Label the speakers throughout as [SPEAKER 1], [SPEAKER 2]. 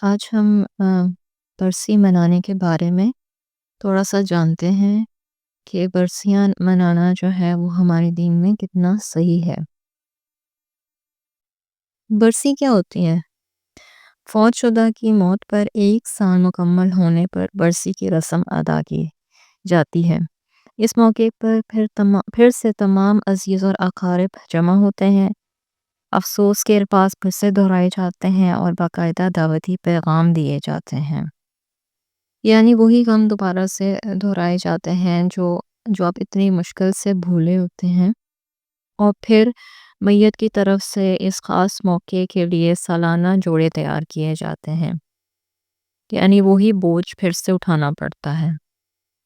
[SPEAKER 1] آج ہم برسی منانے کے بارے میں تھوڑا سا جانتے ہیں کہ برسیاں منانا جو ہے وہ ہمارے دین میں کتنا صحیح ہے۔ برسی کیا ہوتی ہے؟ فوت شدہ کی موت پر 1 سال مکمل ہونے پر برسی کی رسم ادا کی جاتی ہے۔ اس موقع پر پھر سے تمام عزیز اور اقارب جمع ہوتے ہیں، افسوس کے الفاظ پھر سے دہرائے جاتے ہیں اور باقاعدہ دعوتی پیغام دیے جاتے ہیں۔ یعنی وہی غم دوبارہ سے دہرائے جاتے ہیں جو آپ اتنی مشکل سے بھولے ہوتے ہیں، اور پھر میت کی طرف سے اس خاص موقع کے لیے سالانہ جوڑے تیار کیے جاتے ہیں۔ یعنی وہی بوجھ پھر سے اٹھانا پڑتا ہے،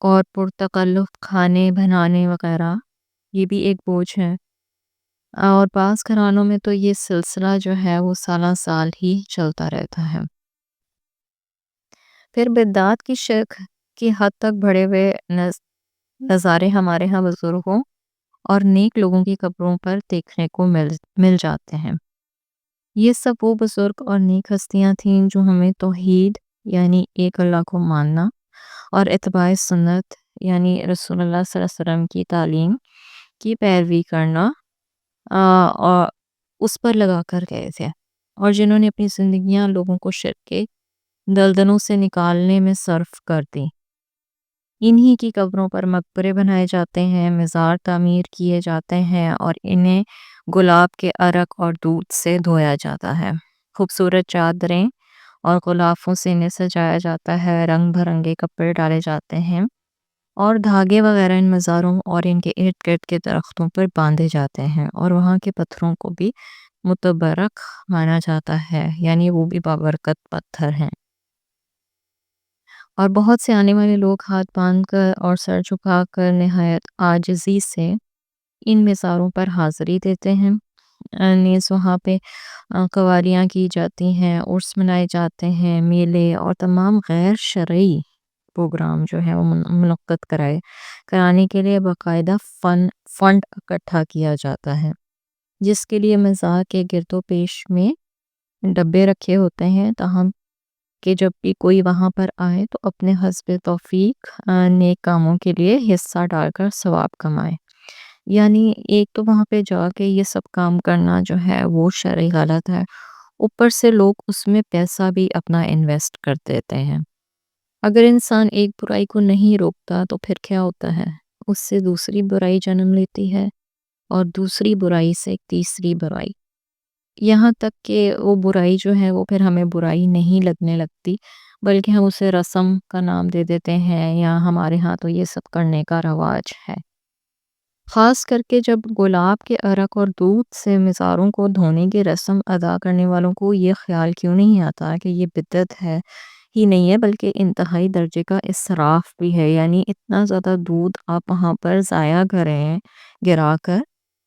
[SPEAKER 1] اور پرتکلف کھانے بنانے وغیرہ یہ بھی ایک بوجھ ہے، اور بعض گھرانوں میں تو یہ سلسلہ جو ہے وہ سالہ سال ہی چلتا رہتا ہے۔ پھر بدعات کی شرک کی حد تک بڑھے ہوئے نظارے ہمارے ہاں بزرگوں اور نیک لوگوں کی قبروں پر دیکھنے کو مل جاتے ہیں۔ یہ سب وہ بزرگ اور نیک ہستیاں تھیں جو ہمیں توحید یعنی ایک اللہ کو ماننا اور اتباع سنت یعنی رسول اللہ صلی اللہ علیہ وسلم کی تعلیم کی پیروی کرنا اور اس پر لگا کر گئے تھے، اور جنہوں نے اپنی زندگیاں لوگوں کو شرک کے دلدلوں سے نکالنے میں صرف کر دی۔ انہی کی قبروں پر مقبرے بنائے جاتے ہیں، مزار تعمیر کیے جاتے ہیں، اور انہیں گلاب کے عرق اور دودھ سے دھویا جاتا ہے۔ خوبصورت چادریں اور غلافوں سے انہیں سجایا جاتا ہے، رنگ برنگے کپڑے ڈالے جاتے ہیں، اور دھاگے وغیرہ ان مزاروں اور ان کے ارد گرد کے درختوں پر باندھے جاتے ہیں، اور وہاں کے پتھروں کو بھی متبرک مانا جاتا ہے، یعنی وہ بھی بابرکت پتھر ہیں۔ اور بہت سے آنے والے لوگ ہاتھ باندھ کر اور سر جھکا کر نہایت عاجزی سے ان مزاروں پر حاضری دیتے ہیں۔ نیز وہاں پہ قوالیاں کی جاتی ہیں، عرس منائے جاتے ہیں، میلے اور تمام غیر شرعی پروگرام جو ہے وہ منعقد کرانے کے لیے باقاعدہ فنڈ اکٹھا کیا جاتا ہے، جس کے لیے مزار کے گرد و پیش میں ڈبے رکھے ہوتے ہیں، تاہم کہ جب بھی کوئی وہاں پر آئے تو اپنے حسب توفیق نیک کاموں کے لیے حصہ ڈال کر ثواب کمائے۔ یعنی ایک تو وہاں پہ جا کے یہ سب کام کرنا جو ہے وہ شرعی غلط ہے، اوپر سے لوگ اس میں پیسہ بھی اپنا انویسٹ کر دیتے ہیں۔ اگر انسان ایک برائی کو نہیں روکتا تو پھر کیا ہوتا ہے؟ اس سے دوسری برائی جنم لیتی ہے، اور دوسری برائی سے تیسری برائی، یہاں تک کہ وہ برائی جو ہے وہ پھر ہمیں برائی نہیں لگنے لگتی، بلکہ ہم اسے رسم کا نام دے دیتے ہیں، یا ہمارے ہاں تو یہ سب کرنے کا رواج ہے۔ خاص کر کے جب گلاب کے عرق اور دودھ سے مزاروں کو دھونے کی رسم ادا کرنے والوں کو یہ خیال کیوں نہیں آتا کہ یہ بدعت ہے ہی نہیں ہے، بلکہ انتہائی درجے کا اسراف بھی ہے۔ یعنی اتنا زیادہ دودھ آپ وہاں پر ضائع کریں گرا کر،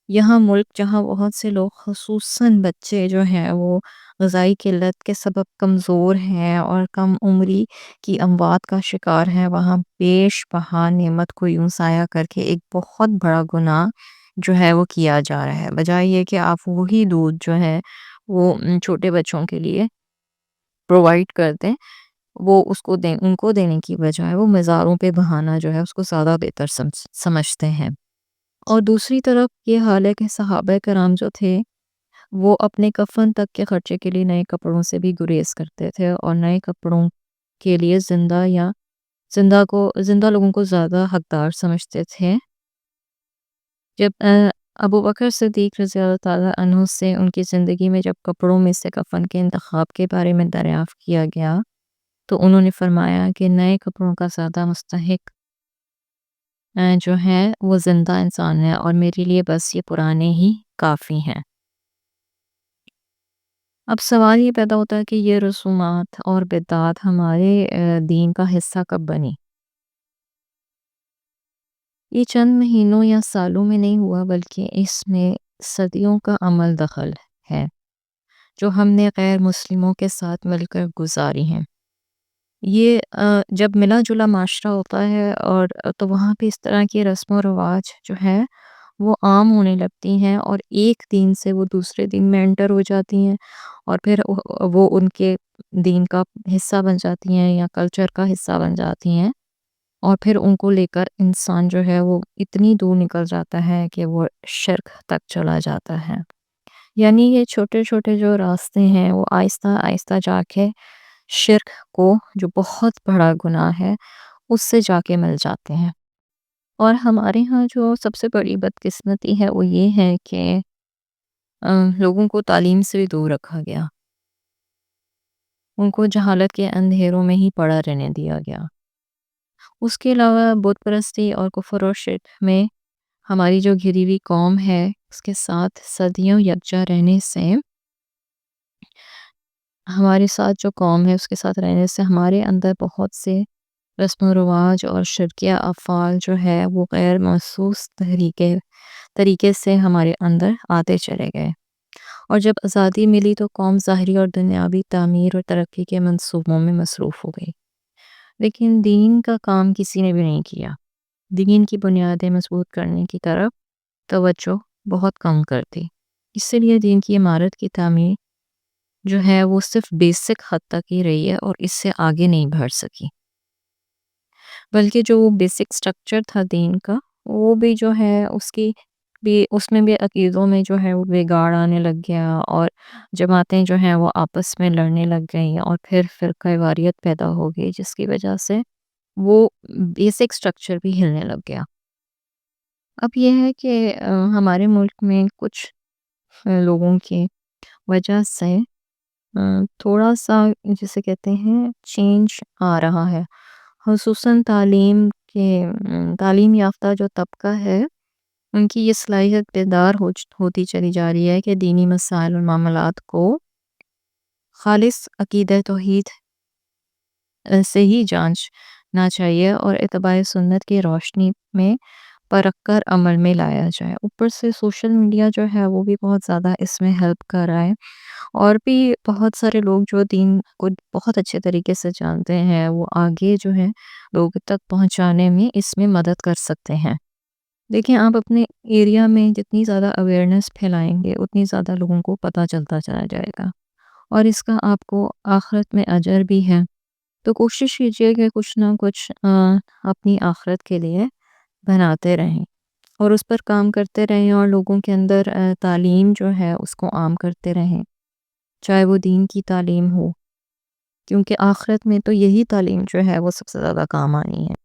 [SPEAKER 1] یہاں ملک جہاں بہت سے لوگ خصوصاً بچے جو ہیں وہ غذائی قلت کے سبب کمزور ہیں اور کم عمری کی اموات کا شکار ہیں، وہاں بیش بہا نعمت کو یوں ضائع کر کے ایک بہت بڑا گناہ جو ہے وہ کیا جا رہا ہے، بجائے یہ کہ آپ وہی دودھ جو ہے وہ چھوٹے بچوں کے لیے پرووائڈ کر دیں، وہ اس کو دیں، ان کو دینے کی بجائے وہ مزاروں پہ بہانا جو ہے اس کو زیادہ بہتر سمجھتے ہیں۔ اور دوسری طرف یہ حال ہے کہ صحابہ کرام جو تھے وہ اپنے کفن تک کے خرچے کے لیے نئے کپڑوں سے بھی گریز کرتے تھے، اور نئے کپڑوں کے لیے زندہ لوگوں کو زیادہ حقدار سمجھتے تھے۔ جب ابو بکر صدیق رضی اللہ تعالیٰ عنہ سے ان کی زندگی میں جب کپڑوں میں سے کفن کے انتخاب کے بارے میں دریافت کیا گیا تو انہوں نے فرمایا کہ نئے کپڑوں کا زیادہ مستحق جو ہے وہ زندہ انسان ہے، اور میرے لیے بس یہ پرانے ہی کافی ہیں۔ اب سوال یہ پیدا ہوتا ہے کہ یہ رسومات اور بدعات ہمارے دین کا حصہ کب بنی؟ یہ چند مہینوں یا سالوں میں نہیں ہوا، بلکہ اس میں صدیوں کا عمل دخل ہے جو ہم نے غیر مسلموں کے ساتھ مل کر گزاری ہیں۔ یہ جب ملا جلا معاشرہ ہوتا ہے اور تو وہاں پہ اس طرح کی رسم و رواج جو ہے وہ عام ہونے لگتی ہیں اور ایک دین سے وہ دوسرے دین میں انٹر ہو جاتی ہیں، اور پھر وہ ان کے دین کا حصہ بن جاتی ہیں یا کلچر کا حصہ بن جاتی ہیں، اور پھر ان کو لے کر انسان جو ہے وہ اتنی دور نکل جاتا ہے کہ وہ شرک تک چلا جاتا ہے۔ یعنی یہ چھوٹے چھوٹے جو راستے ہیں وہ آہستہ آہستہ جا کے شرک کو، جو بہت بڑا گناہ ہے، اس سے جا کے مل جاتے ہیں۔ اور ہمارے ہاں جو سب سے بڑی بدقسمتی ہے وہ یہ ہے کہ لوگوں کو تعلیم سے بھی دور رکھا گیا، ان کو جہالت کے اندھیروں میں ہی پڑا رہنے دیا گیا۔ اس کے علاوہ بت پرستی اور کفر و شرک میں ہماری جو گھری ہوئی قوم ہے اس کے ساتھ صدیوں یکجا رہنے سے، ہمارے ساتھ جو قوم ہے اس کے ساتھ رہنے سے ہمارے اندر بہت سے رسم و رواج اور شرکیہ افعال جو ہے وہ غیر محسوس طریقے سے ہمارے اندر آتے چلے گئے، اور جب آزادی ملی تو قوم ظاہری اور دنیاوی تعمیر اور ترقی کے منصوبوں میں مصروف ہو گئی، لیکن دین کا کام کسی نے بھی نہیں کیا۔ دین کی بنیادیں مضبوط کرنے کی طرف توجہ بہت کم کر دی، اسی لیے دین کی عمارت کی تعمیر جو ہے وہ صرف بیسک حد تک ہی رہی ہے اور اس سے آگے نہیں بڑھ سکی، بلکہ جو وہ بیسک سٹرکچر تھا دین کا، وہ بھی جو ہے اس میں بھی عقیدوں میں جو ہے وہ بگاڑ آنے لگ گیا، اور جماعتیں جو ہیں وہ آپس میں لڑنے لگ گئیں، اور پھر فرقہ واریت پیدا ہو گئی جس کی وجہ سے وہ بیسک سٹرکچر بھی ہلنے لگ گیا۔ اب یہ ہے کہ ہمارے ملک میں کچھ لوگوں کی وجہ سے تھوڑا سا جسے کہتے ہیں چینج آ رہا ہے، خصوصاً تعلیم یافتہ جو طبقہ ہے ان کی یہ صلاحیت بیدار ہوتی چلی جا رہی ہے کہ دینی مسائل اور معاملات کو خالص عقیدہ توحید سے ہی جانچنا چاہیے اور اتباع سنت کی روشنی میں پرکھ کر عمل میں لایا جائے۔ اوپر سے سوشل میڈیا جو ہے وہ بھی بہت زیادہ اس میں ہیلپ کر رہا ہے، اور بھی بہت سارے لوگ جو دین کو بہت اچھے طریقے سے جانتے ہیں وہ آگے جو ہے لوگ تک پہنچانے میں اس میں مدد کر سکتے ہیں۔ دیکھیں، آپ اپنے ایریا میں جتنی زیادہ اویئرنیس پھیلائیں گے اتنی زیادہ لوگوں کو پتہ چلتا چلا جائے گا، اور اس کا آپ کو آخرت میں اجر بھی ہے۔ تو کوشش کیجئے کہ کچھ نہ کچھ اپنی آخرت کے لیے بناتے رہیں اور اس پر کام کرتے رہیں، اور لوگوں کے اندر تعلیم جو ہے اس کو عام کرتے رہیں، چاہے وہ دین کی تعلیم ہو، کیونکہ آخرت میں تو یہی تعلیم جو ہے وہ سب سے زیادہ کام آنی ہے۔